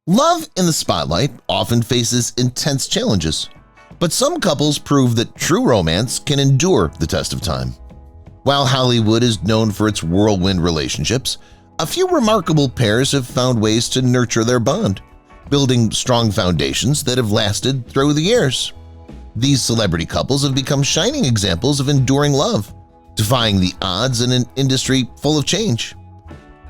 Love in the spotlight often faces intense challenges, but some couples prove that true romance can endure the test of time. While Hollywood is known for its whirlwind relationships, a few remarkable pairs have found ways to nurture their bond, building strong foundations that have lasted through the years. These celebrity couples have become shining examples of enduring love, defying the odds in an industry full of change.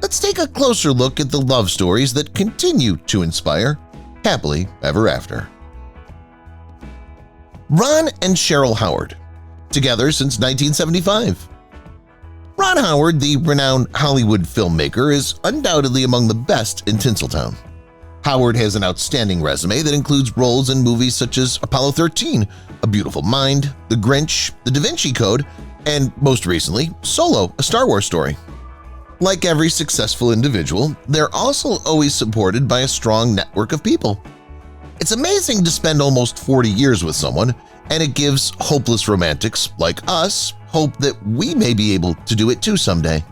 Let's take a closer look at the love stories that continue to inspire happily ever after. Ron and Cheryl Howard, together since 1975. Ron Howard, the renowned Hollywood filmmaker, is undoubtedly among the best in Tinseltown. Howard has an outstanding resume that includes roles in movies such as Apollo 13, A Beautiful Mind, The Grinch, The Da Vinci Code, and most recently, Solo, A Star Wars Story. Like every successful individual, they're also always supported by a strong network of people. It's amazing to spend almost 40 years with someone, and it gives hopeless romantics like us hope that we may be able to do it too someday.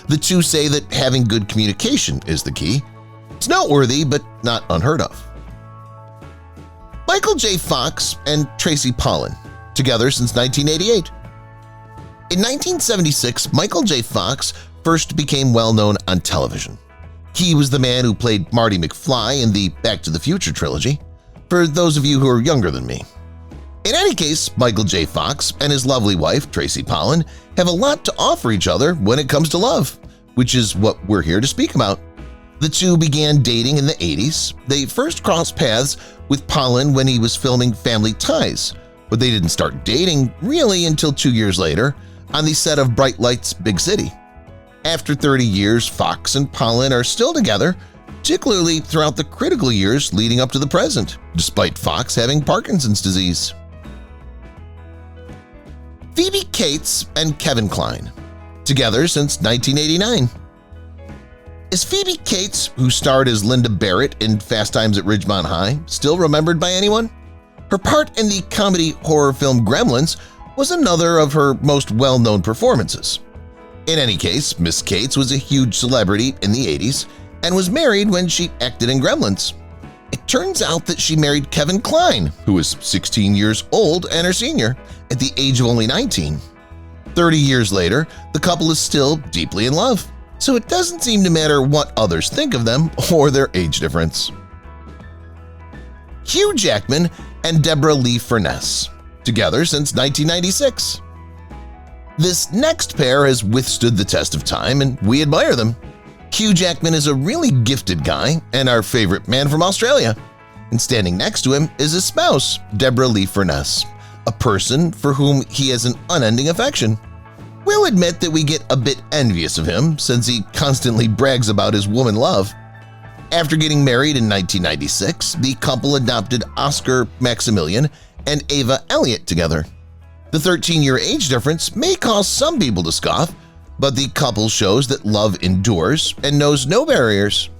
The two say that having good communication is the key. It's noteworthy, but not unheard of. Michael J. Fox and Tracy Pollen, together since 1988. In 1976, Michael J. Fox first became well-known on television. He was the man who played Marty McFly in the Back to the Future trilogy, for those of you who are younger than me. In any case, Michael J. Fox and his lovely wife, Tracy Pollen, have a lot to offer each other when it comes to love, which is what we're here to speak about. The two began dating in the 80s. They first crossed paths with Pollen when he was filming Family Ties, but they didn't start dating really until 2 years later on the set of Bright Lights, Big City. After 30 years, Fox and Pollen are still together, particularly throughout the critical years leading up to the present, despite Fox having Parkinson's disease. Phoebe Cates and Kevin Kline, together since 1989. Is Phoebe Cates, who starred as Linda Barrett in Fast Times at Ridgemont High, still remembered by anyone? Her part in the comedy horror film Gremlins was another of her most well-known performances. In any case, Miss Cates was a huge celebrity in the 80s and was married when she acted in Gremlins. It turns out that she married Kevin Kline, who was 16 years old and her senior, at the age of only 19. 30 years later, the couple is still deeply in love, so it doesn't seem to matter what others think of them or their age difference. Hugh Jackman and Deborah Lee Furness, together since 1996. This next pair has withstood the test of time, and we admire them. Hugh Jackman is a really gifted guy and our favorite man from Australia. And standing next to him is his spouse, Deborah Lee Furness, a person for whom he has an unending affection. We'll admit that we get a bit envious of him since he constantly brags about his woman love. After getting married in 1996, the couple adopted Oscar Maximilian and Ava Elliott together. The 13-year age difference may cause some people to scoff, but the couple shows that love endures and knows no barriers.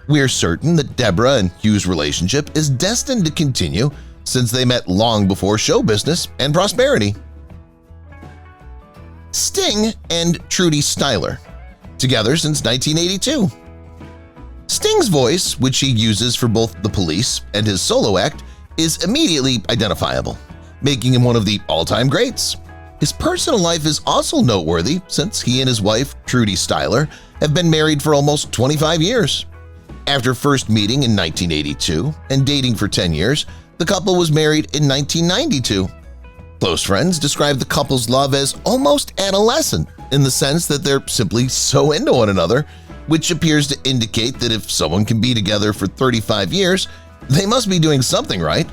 We are certain that Deborah and Hugh's relationship is destined to continue since they met long before show business and prosperity. Sting and Trudy Styler, together since 1982. Sting's voice, which he uses for both the Police and his solo act, is immediately identifiable, making him one of the all-time greats. His personal life is also noteworthy since he and his wife, Trudy Styler, have been married for almost 25 years. After first meeting in 1982 and dating for 10 years, the couple was married in 1992. Close friends describe the couple's love as almost adolescent in the sense that they're simply so into one another, which appears to indicate that if someone can be together for 35 years, they must be doing something right.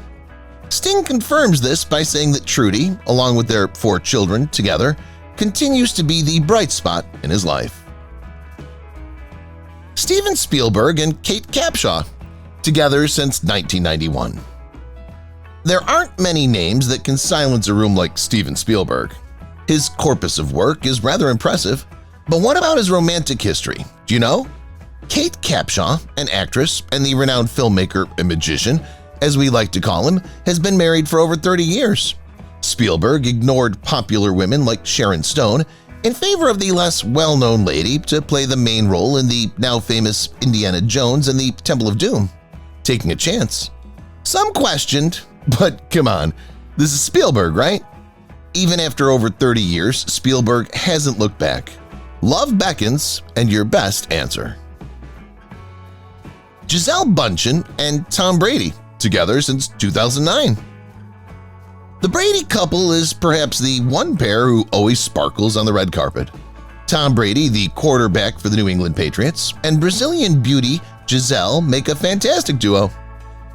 Sting confirms this by saying that Trudy, along with their 4 children together, continues to be the bright spot in his life. Steven Spielberg and Kate Capshaw, together since 1991. There aren't many names that can silence a room like Steven Spielberg. His corpus of work is rather impressive, but what about his romantic history? Do you know? Kate Capshaw, an actress and the renowned filmmaker and magician, as we like to call him, has been married for over 30 years. Spielberg ignored popular women like Sharon Stone in favor of the less well-known lady to play the main role in the now famous Indiana Jones and the Temple of Doom. taking a chance. Some questioned, but come on, this is Spielberg, right? Even after over 30 years, Spielberg hasn't looked back. Love beckons, and your best answer. Gisele Bundchen and Tom Brady, together since 2009. The Brady couple is perhaps the one pair who always sparkles on the red carpet. Tom Brady, the quarterback for the New England Patriots, and Brazilian beauty Gisele make a fantastic duo.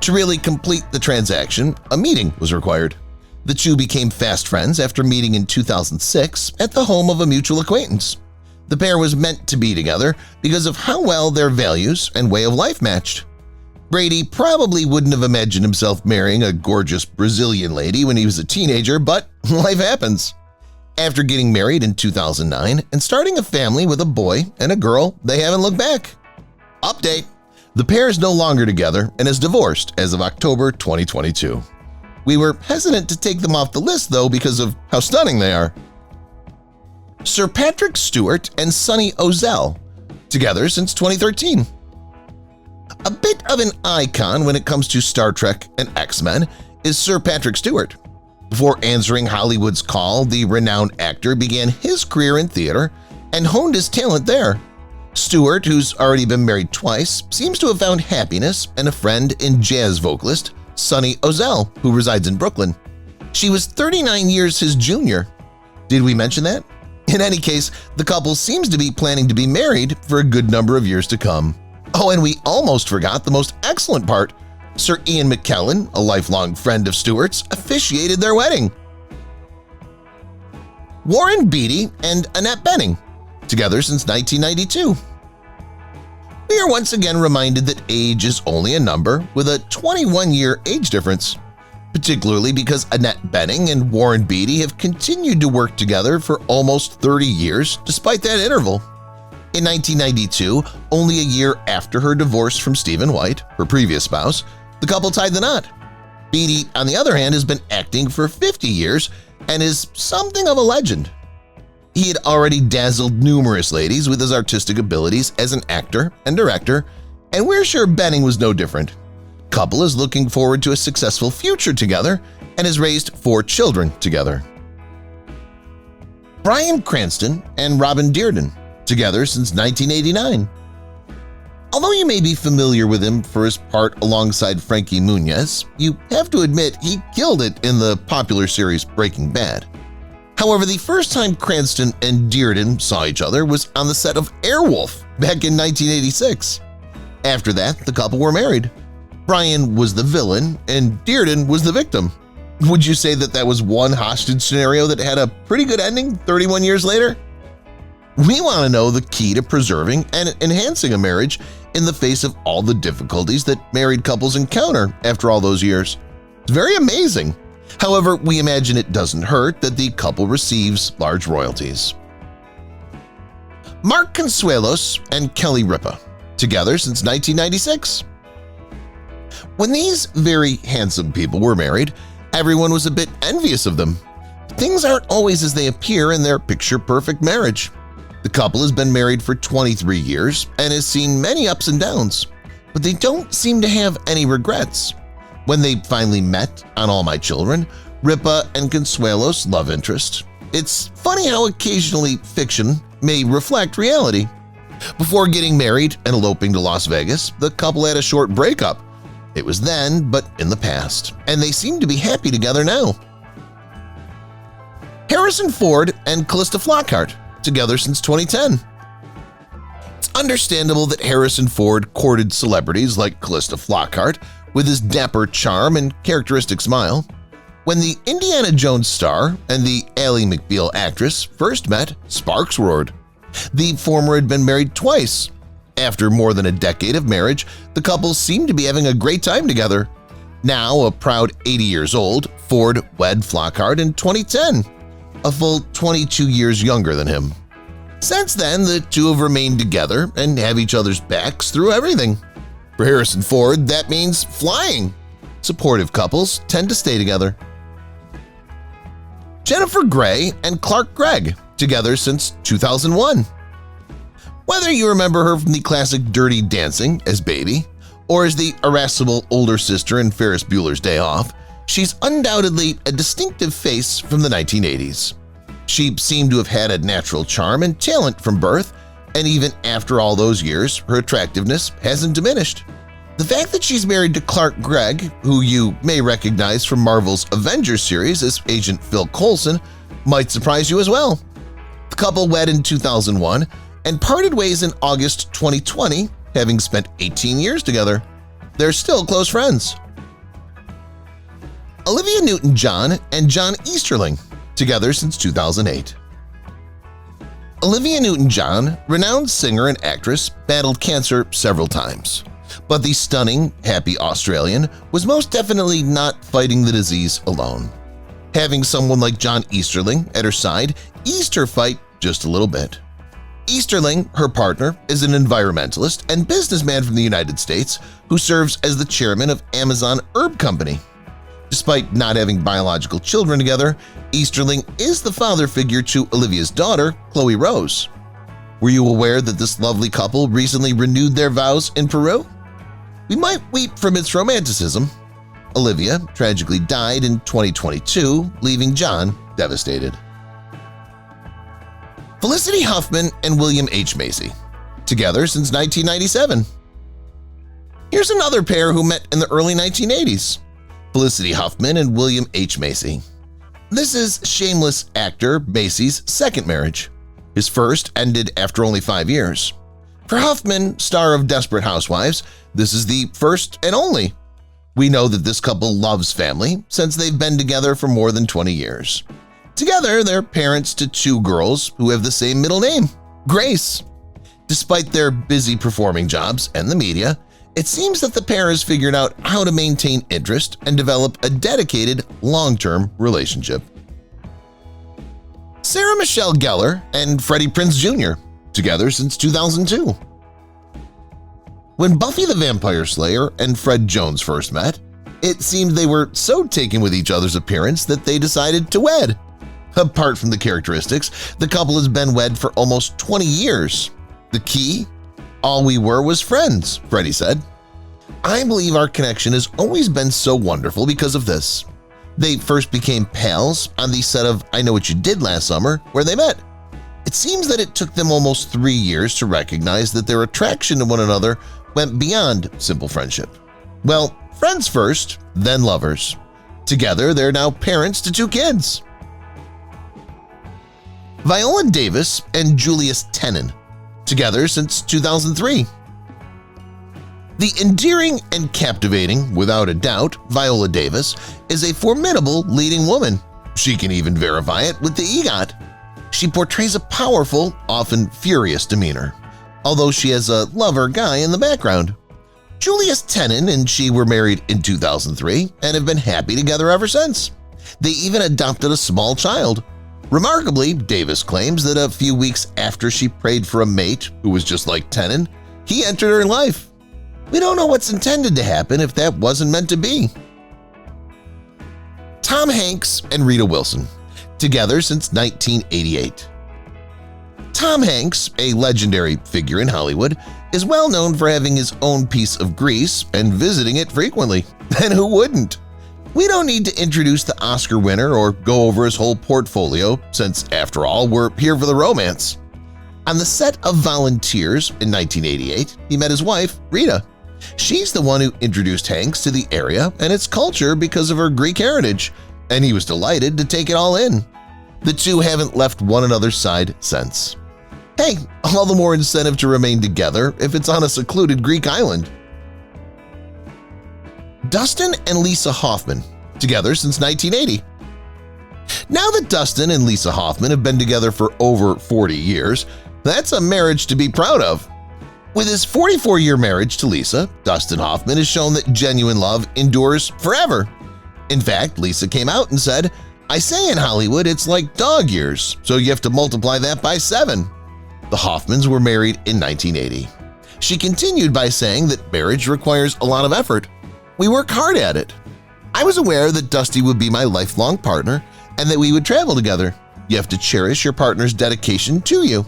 To really complete the transaction, a meeting was required. The two became fast friends after meeting in 2006 at the home of a mutual acquaintance. The pair was meant to be together because of how well their values and way of life matched. Brady probably wouldn't have imagined himself marrying a gorgeous Brazilian lady when he was a teenager, but life happens. After getting married in 2009 and starting a family with a boy and a girl, they haven't looked back. Update: the pair is no longer together and is divorced as of October 2022. We were hesitant to take them off the list, though, because of how stunning they are. Sir Patrick Stewart and Sonny Ozell, together since 2013. A bit of an icon when it comes to Star Trek and X-Men is Sir Patrick Stewart. Before answering Hollywood's call, the renowned actor began his career in theater and honed his talent there. Stewart, who's already been married twice, seems to have found happiness and a friend in jazz vocalist Sonny Ozell, who resides in Brooklyn. She was 39 years his junior. Did we mention that? In any case, the couple seems to be planning to be married for a good number of years to come. Oh, and we almost forgot the most excellent part. Sir Ian McKellen, a lifelong friend of Stewart's, officiated their wedding. Warren Beatty and Annette Bening, together since 1992. We are once again reminded that age is only a number with a 21-year age difference, particularly because Annette Bening and Warren Beatty have continued to work together for almost 30 years despite that interval. In 1992, only a year after her divorce from Stephen White, her previous spouse, the couple tied the knot. Beatty, on the other hand, has been acting for 50 years and is something of a legend. He had already dazzled numerous ladies with his artistic abilities as an actor and director, and we're sure Bening was no different. Couple is looking forward to a successful future together and has raised 4 children together. Bryan Cranston and Robin Dearden, together since 1989. Although you may be familiar with him for his part alongside Frankie Muniz, you have to admit he killed it in the popular series Breaking Bad. However, the first time Cranston and Dearden saw each other was on the set of Airwolf back in 1986. After that, the couple were married. Bryan was the villain and Dearden was the victim. Would you say that was one hostage scenario that had a pretty good ending 31 years later? We want to know the key to preserving and enhancing a marriage in the face of all the difficulties that married couples encounter after all those years. It's very amazing. However, we imagine it doesn't hurt that the couple receives large royalties. Mark Consuelos and Kelly Ripa, together since 1996. When these very handsome people were married, everyone was a bit envious of them. Things aren't always as they appear in their picture-perfect marriage. The couple has been married for 23 years and has seen many ups and downs, but they don't seem to have any regrets. When they finally met on All My Children, Ripa and Consuelos' love interest, it's funny how occasionally fiction may reflect reality. Before getting married and eloping to Las Vegas, the couple had a short breakup. It was then, but in the past, and they seem to be happy together now. Harrison Ford and Kalista Flockhart, together since 2010. It's understandable that Harrison Ford courted celebrities like Kalista Flockhart with his dapper charm and characteristic smile. When the Indiana Jones star and the Ally McBeal actress first met, sparks roared. The former had been married twice. After more than a decade of marriage, the couple seemed to be having a great time together. Now a proud 80 years old, Ford wed Flockhart in 2010, a full 22 years younger than him. Since then, the two have remained together and have each other's backs through everything. For Harrison Ford, that means flying. Supportive couples tend to stay together. Jennifer Grey and Clark Gregg, together since 2001. Whether you remember her from the classic Dirty Dancing as Baby Or as the irascible older sister in Ferris Bueller's Day Off, she's undoubtedly a distinctive face from the 1980s. She seemed to have had a natural charm and talent from birth, and even after all those years, her attractiveness hasn't diminished. The fact that she's married to Clark Gregg, who you may recognize from Marvel's Avengers series as Agent Phil Coulson, might surprise you as well. The couple wed in 2001 and parted ways in August 2020, having spent 18 years together. They're still close friends. Olivia Newton-John and John Easterling, together since 2008. Olivia Newton-John, renowned singer and actress, battled cancer several times. But the stunning, happy Australian was most definitely not fighting the disease alone. Having someone like John Easterling at her side eased her fight just a little bit. Easterling, her partner, is an environmentalist and businessman from the United States who serves as the chairman of Amazon Herb Company. Despite not having biological children together, Easterling is the father figure to Olivia's daughter, Chloe Rose. Were you aware that this lovely couple recently renewed their vows in Peru? We might weep from its romanticism. Olivia tragically died in 2022, leaving John devastated. Felicity Huffman and William H. Macy, together since 1997. Here's another pair who met in the early 1980s. Felicity Huffman and William H. Macy. This is shameless actor Macy's second marriage. His first ended after only 5 years. For Huffman, star of Desperate Housewives, this is the first and only. We know that this couple loves family since they've been together for more than 20 years. Together, they're parents to 2 girls who have the same middle name, Grace. Despite their busy performing jobs and the media, it seems that the pair has figured out how to maintain interest and develop a dedicated, long-term relationship. Sarah Michelle Gellar and Freddie Prinze Jr., together since 2002. When Buffy the Vampire Slayer and Fred Jones first met, it seemed they were so taken with each other's appearance that they decided to wed. Apart from the characteristics, the couple has been wed for almost 20 years. The key? All we were was friends, Freddy said. I believe our connection has always been so wonderful because of this. They first became pals on the set of I Know What You Did Last Summer, where they met. It seems that it took them almost 3 years to recognize that their attraction to one another went beyond simple friendship. Well, friends first, then lovers. Together, they're now parents to 2 kids. Viola Davis and Julius Tennant, together since 2003. The endearing and captivating, without a doubt, Viola Davis is a formidable leading woman. She can even verify it with the EGOT. She portrays a powerful, often furious demeanor, although she has a lover guy in the background. Julius Tennant and she were married in 2003 and have been happy together ever since. They even adopted a small child. Remarkably, Davis claims that a few weeks after she prayed for a mate who was just like Tennant, he entered her life. We don't know what's intended to happen if that wasn't meant to be. Tom Hanks and Rita Wilson, together since 1988. Tom Hanks, a legendary figure in Hollywood, is well known for having his own piece of Greece and visiting it frequently. And who wouldn't? We don't need to introduce the Oscar winner or go over his whole portfolio since, after all, we're here for the romance. On the set of Volunteers in 1988, he met his wife, Rita. She's the one who introduced Hanks to the area and its culture because of her Greek heritage, and he was delighted to take it all in. The two haven't left one another's side since. Hey, all the more incentive to remain together if it's on a secluded Greek island. Dustin and Lisa Hoffman, together since 1980. Now that Dustin and Lisa Hoffman have been together for over 40 years, that's a marriage to be proud of. With his 44-year marriage to Lisa, Dustin Hoffman has shown that genuine love endures forever. In fact, Lisa came out and said, "I say in Hollywood it's like dog years, so you have to multiply that by 7. The Hoffmans were married in 1980. She continued by saying that marriage requires a lot of effort. We work hard at it. I was aware that Dusty would be my lifelong partner and that we would travel together. You have to cherish your partner's dedication to you."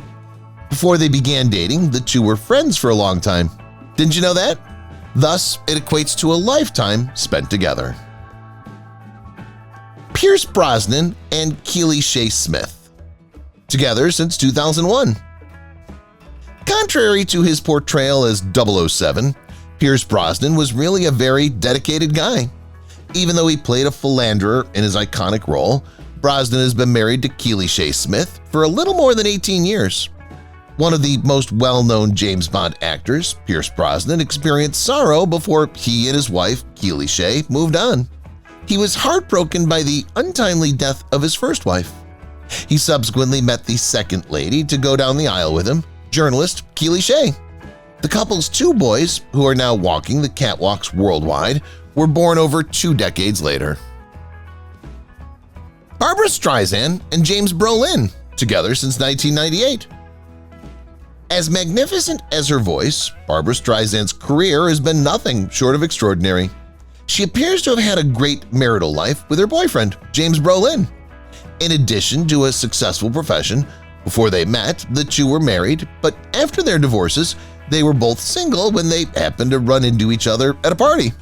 Before they began dating, the two were friends for a long time. Didn't you know that? Thus, it equates to a lifetime spent together. Pierce Brosnan and Keely Shea Smith, together since 2001. Contrary to his portrayal as 007, Pierce Brosnan was really a very dedicated guy. Even though he played a philanderer in his iconic role, Brosnan has been married to Keely Shea Smith for a little more than 18 years. One of the most well-known James Bond actors, Pierce Brosnan experienced sorrow before he and his wife, Keely Shea, moved on. He was heartbroken by the untimely death of his first wife. He subsequently met the second lady to go down the aisle with him, journalist Keely Shea. The couple's 2 boys, who are now walking the catwalks worldwide, were born over 2 decades later. Barbra Streisand and James Brolin, together since 1998. As magnificent as her voice, Barbra Streisand's career has been nothing short of extraordinary. She appears to have had a great marital life with her boyfriend, James Brolin. In addition to a successful profession, before they met, the two were married, but after their divorces, they were both single when they happened to run into each other at a party.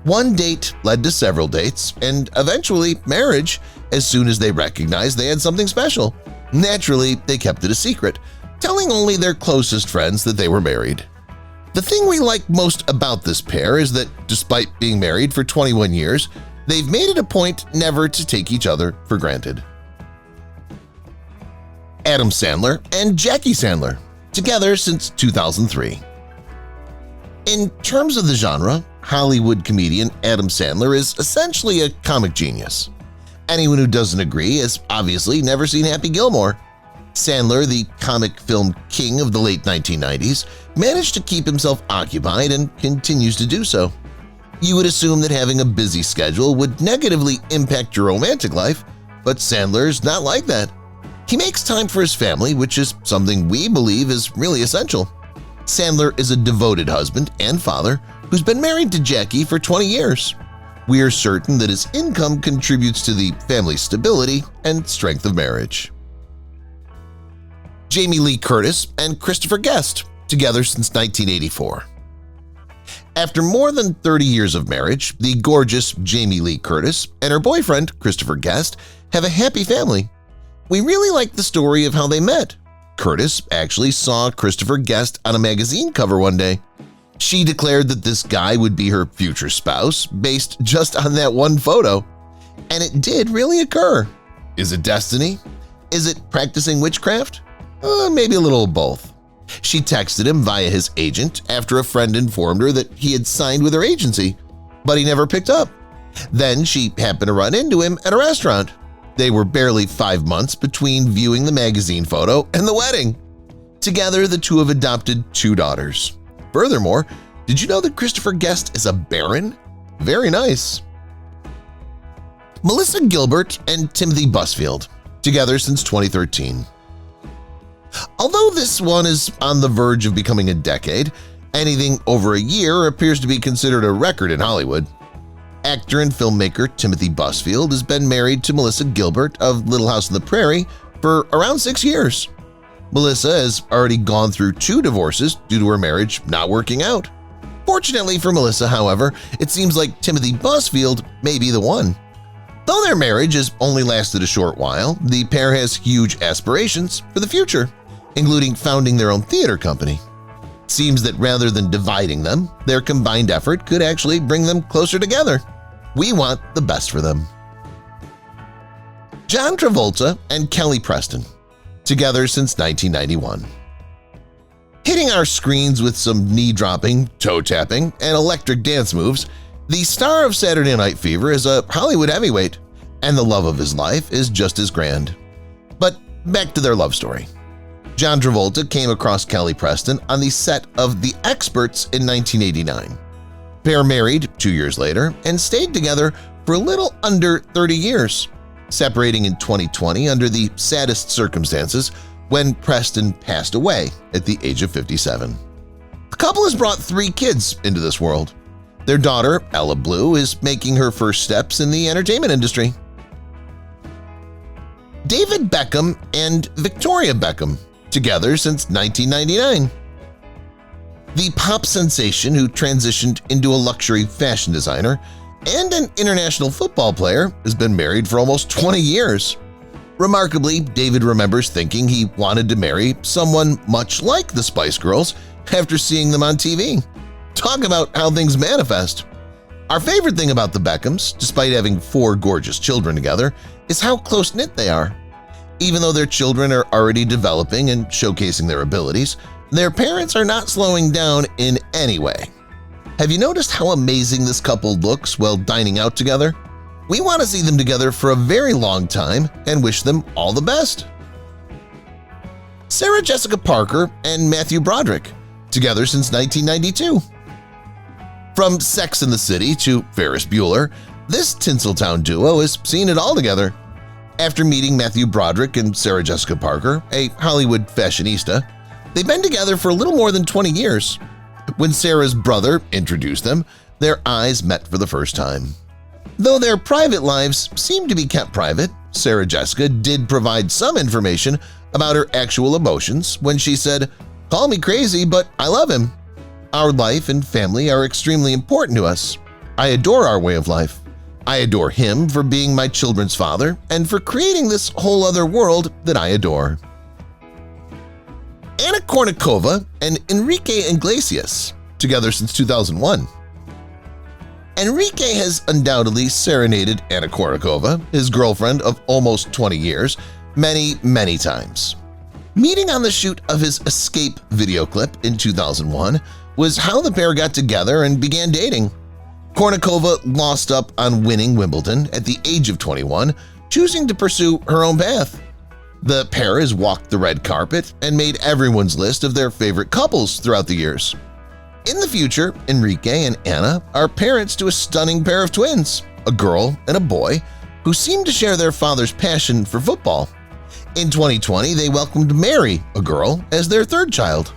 One date led to several dates and eventually marriage as soon as they recognized they had something special. Naturally, they kept it a secret, telling only their closest friends that they were married. The thing we like most about this pair is that despite being married for 21 years, they've made it a point never to take each other for granted. Adam Sandler and Jackie Sandler, together since 2003. In terms of the genre, Hollywood comedian Adam Sandler is essentially a comic genius. Anyone who doesn't agree has obviously never seen Happy Gilmore. Sandler, the comic film king of the late 1990s, managed to keep himself occupied and continues to do so. You would assume that having a busy schedule would negatively impact your romantic life, but Sandler's not like that. He makes time for his family, which is something we believe is really essential. Sandler is a devoted husband and father who's been married to Jackie for 20 years. We are certain that his income contributes to the family's stability and strength of marriage. Jamie Lee Curtis and Christopher Guest, together since 1984. After more than 30 years of marriage, the gorgeous Jamie Lee Curtis and her boyfriend, Christopher Guest, have a happy family. We really like the story of how they met. Curtis actually saw Christopher Guest on a magazine cover one day. She declared that this guy would be her future spouse based just on that one photo. And it did really occur. Is it destiny? Is it practicing witchcraft? Maybe a little of both. She texted him via his agent after a friend informed her that he had signed with her agency, but he never picked up. Then she happened to run into him at a restaurant. They were barely 5 months between viewing the magazine photo and the wedding. Together, the two have adopted 2 daughters. Furthermore, did you know that Christopher Guest is a baron? Very nice. Melissa Gilbert and Timothy Busfield, together since 2013. Although this one is on the verge of becoming a decade, anything over a year appears to be considered a record in Hollywood. Actor and filmmaker Timothy Busfield has been married to Melissa Gilbert of Little House on the Prairie for around 6 years. Melissa has already gone through 2 divorces due to her marriage not working out. Fortunately for Melissa, however, it seems like Timothy Busfield may be the one. Though their marriage has only lasted a short while, the pair has huge aspirations for the future, including founding their own theater company. It seems that rather than dividing them, their combined effort could actually bring them closer together. We want the best for them. John Travolta and Kelly Preston, together since 1991. Hitting our screens with some knee-dropping, toe-tapping, and electric dance moves, the star of Saturday Night Fever is a Hollywood heavyweight, and the love of his life is just as grand. But back to their love story. John Travolta came across Kelly Preston on the set of The Experts in 1989. Pair married 2 years later and stayed together for a little under 30 years, separating in 2020 under the saddest circumstances when Preston passed away at the age of 57. The couple has brought 3 kids into this world. Their daughter, Ella Blue, is making her first steps in the entertainment industry. David Beckham and Victoria Beckham, together since 1999. the pop sensation who transitioned into a luxury fashion designer and an international football player, has been married for almost 20 years. Remarkably, David remembers thinking he wanted to marry someone much like the Spice Girls after seeing them on TV. Talk about how things manifest. Our favorite thing about the Beckhams, despite having 4 gorgeous children together, is how close-knit they are. Even though their children are already developing and showcasing their abilities, their parents are not slowing down in any way. Have you noticed how amazing this couple looks while dining out together? We want to see them together for a very long time and wish them all the best. Sarah Jessica Parker and Matthew Broderick, together since 1992. From Sex and the City to Ferris Bueller, this Tinseltown duo has seen it all together. After meeting Matthew Broderick and Sarah Jessica Parker, a Hollywood fashionista, they've been together for a little more than 20 years. When Sarah's brother introduced them, their eyes met for the first time. Though their private lives seem to be kept private, Sarah Jessica did provide some information about her actual emotions when she said, "Call me crazy, but I love him. Our life and family are extremely important to us. I adore our way of life. I adore him for being my children's father and for creating this whole other world that I adore." Anna Kournikova and Enrique Iglesias, together since 2001. Enrique has undoubtedly serenaded Anna Kournikova, his girlfriend of almost 20 years, many, many times. Meeting on the shoot of his Escape video clip in 2001 was how the pair got together and began dating. Kournikova lost up on winning Wimbledon at the age of 21, choosing to pursue her own path. The pair has walked the red carpet and made everyone's list of their favorite couples throughout the years. In the future, Enrique and Anna are parents to a stunning pair of twins, a girl and a boy, who seem to share their father's passion for football. In 2020, they welcomed Mary, a girl, as their third child.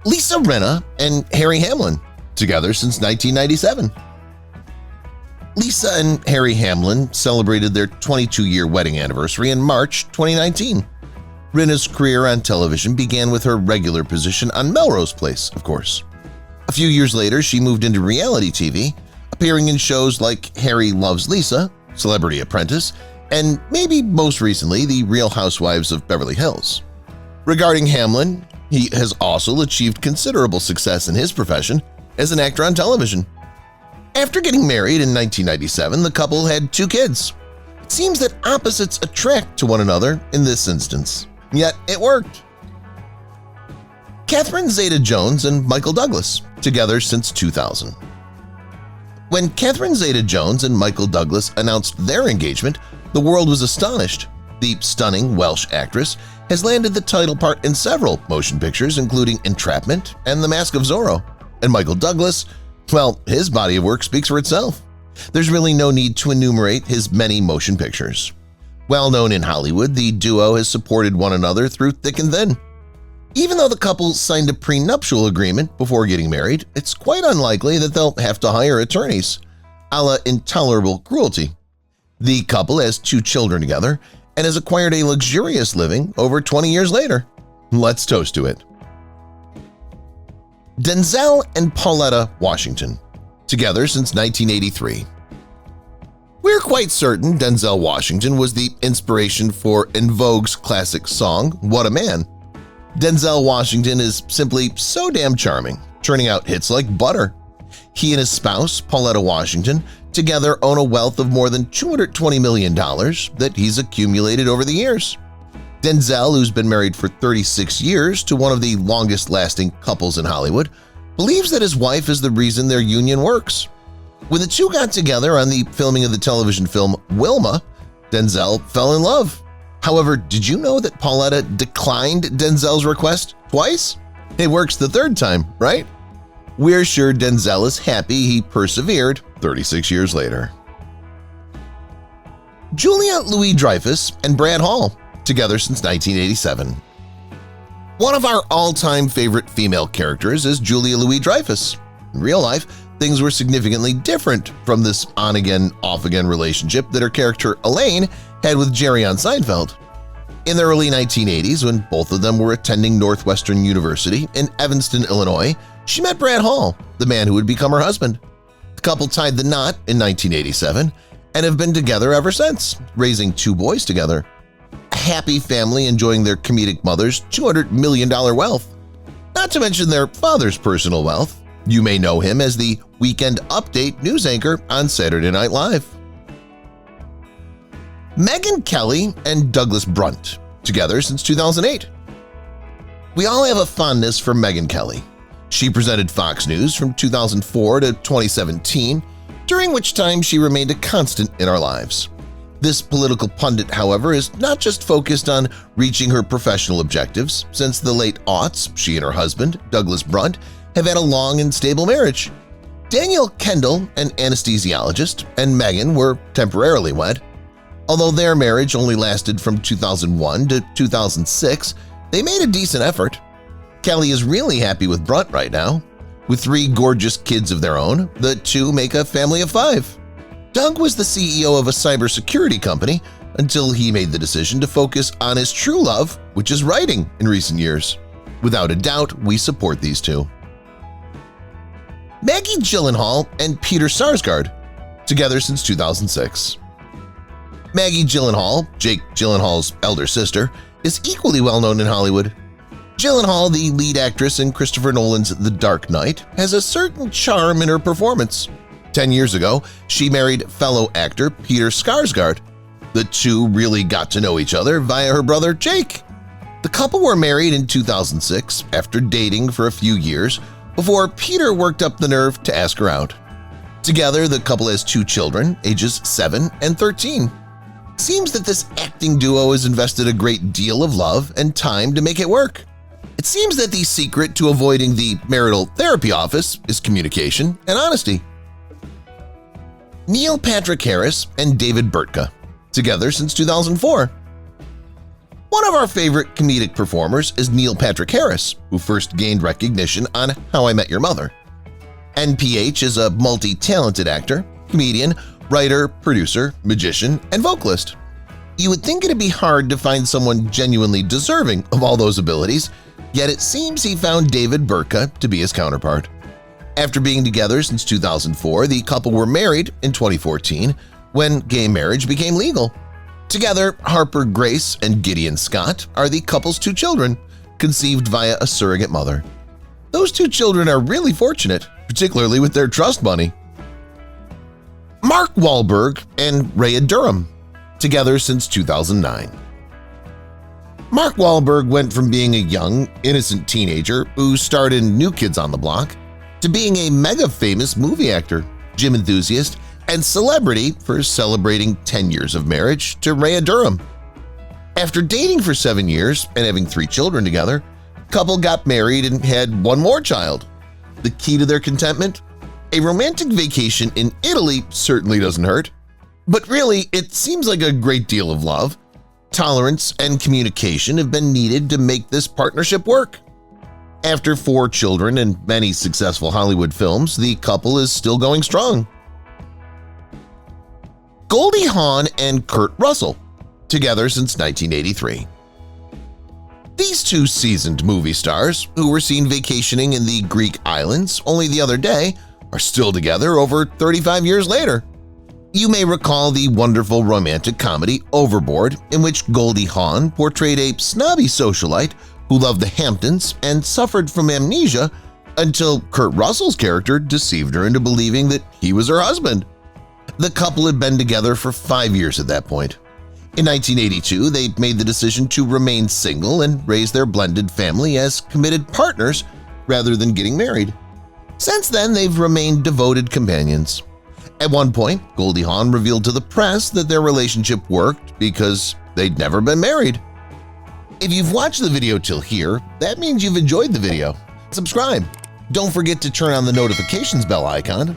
Lisa Rinna and Harry Hamlin, together since 1997. Lisa and Harry Hamlin celebrated their 22-year wedding anniversary in March 2019. Rinna's career on television began with her regular position on Melrose Place, of course. A few years later, she moved into reality TV, appearing in shows like Harry Loves Lisa, Celebrity Apprentice, and maybe most recently, The Real Housewives of Beverly Hills. Regarding Hamlin, he has also achieved considerable success in his profession as an actor on television. After getting married in 1997, the couple had 2 kids. It seems that opposites attract to one another in this instance. Yet it worked. Catherine Zeta-Jones and Michael Douglas, together since 2000. When Catherine Zeta-Jones and Michael Douglas announced their engagement, the world was astonished. The stunning Welsh actress has landed the title part in several motion pictures, including Entrapment and The Mask of Zorro. And Michael Douglas, well, his body of work speaks for itself. There's really no need to enumerate his many motion pictures. Well known in Hollywood, the duo has supported one another through thick and thin. Even though the couple signed a prenuptial agreement before getting married, it's quite unlikely that they'll have to hire attorneys, a la Intolerable Cruelty. The couple has 2 children together and has acquired a luxurious living over 20 years later. Let's toast to it. Denzel and Pauletta Washington, together since 1983. We're quite certain Denzel Washington was the inspiration for En Vogue's classic song, What a Man. Denzel Washington is simply so damn charming, churning out hits like butter. He and his spouse, Pauletta Washington, together own a wealth of more than $220 million that he's accumulated over the years. Denzel, who's been married for 36 years to one of the longest-lasting couples in Hollywood, believes that his wife is the reason their union works. When the two got together on the filming of the television film Wilma, Denzel fell in love. However, did you know that Pauletta declined Denzel's request twice? It works the third time, right? We're sure Denzel is happy he persevered 36 years later. Julia Louis-Dreyfus and Brad Hall, together since 1987. One of our all-time favorite female characters is Julia Louis-Dreyfus. In real life, things were significantly different from this on-again, off-again relationship that her character Elaine had with Jerry on Seinfeld. In the early 1980s, when both of them were attending Northwestern University in Evanston, Illinois, she met Brad Hall, the man who would become her husband. The couple tied the knot in 1987 and have been together ever since, raising 2 boys together. A happy family enjoying their comedic mother's $200 million wealth. Not to mention their father's personal wealth. You may know him as the Weekend Update news anchor on Saturday Night Live. Megyn Kelly and Douglas Brunt, together since 2008. We all have a fondness for Megyn Kelly. She presented Fox News from 2004 to 2017, during which time she remained a constant in our lives. This political pundit, however, is not just focused on reaching her professional objectives. Since the late aughts, she and her husband, Douglas Brunt, have had a long and stable marriage. Daniel Kendall, an anesthesiologist, and Megyn were temporarily wed. Although their marriage only lasted from 2001 to 2006, they made a decent effort. Kelly is really happy with Brunt right now. With 3 gorgeous kids of their own, the 2 make a family of 5. Doug was the CEO of a cybersecurity company until he made the decision to focus on his true love, which is writing, in recent years. Without a doubt, we support these 2. Maggie Gyllenhaal and Peter Sarsgaard, together since 2006. Maggie Gyllenhaal, Jake Gyllenhaal's elder sister, is equally well-known in Hollywood. Gyllenhaal, the lead actress in Christopher Nolan's The Dark Knight, has a certain charm in her performance. 10 years ago, she married fellow actor Peter Sarsgaard. The 2 really got to know each other via her brother Jake. The couple were married in 2006 after dating for a few years before Peter worked up the nerve to ask her out. Together, the couple has 2 children, ages 7 and 13. Seems that this acting duo has invested a great deal of love and time to make it work. It seems that the secret to avoiding the marital therapy office is communication and honesty. Neil Patrick Harris and David Burtka, together since 2004. One of our favorite comedic performers is Neil Patrick Harris, who first gained recognition on How I Met Your Mother. NPH is a multi-talented actor, comedian, writer, producer, magician, and vocalist. You would think it'd be hard to find someone genuinely deserving of all those abilities, yet it seems he found David Burtka to be his counterpart. After being together since 2004, the couple were married in 2014 when gay marriage became legal. Together, Harper Grace and Gideon Scott are the couple's 2 children, conceived via a surrogate mother. Those 2 children are really fortunate, particularly with their trust money. Mark Wahlberg and Rhea Durham, together since 2009. Mark Wahlberg went from being a young, innocent teenager who starred in New Kids on the Block to being a mega-famous movie actor, gym enthusiast, and celebrity for celebrating 10 years of marriage to Rhea Durham. After dating for 7 years and having 3 children together, the couple got married and had 1 more child. The key to their contentment? A romantic vacation in Italy certainly doesn't hurt. But really, it seems like a great deal of love. Tolerance and communication have been needed to make this partnership work. After 4 children and many successful Hollywood films, the couple is still going strong. Goldie Hawn and Kurt Russell, together since 1983. These 2 seasoned movie stars, who were seen vacationing in the Greek islands only the other day, are still together over 35 years later. You may recall the wonderful romantic comedy Overboard, in which Goldie Hawn portrayed a snobby socialite who loved the Hamptons and suffered from amnesia until Kurt Russell's character deceived her into believing that he was her husband. The couple had been together for 5 years at that point. In 1982, they made the decision to remain single and raise their blended family as committed partners rather than getting married. Since then, they've remained devoted companions. At one point, Goldie Hawn revealed to the press that their relationship worked because they'd never been married. If you've watched the video till here, that means you've enjoyed the video. Subscribe. Don't forget to turn on the notifications bell icon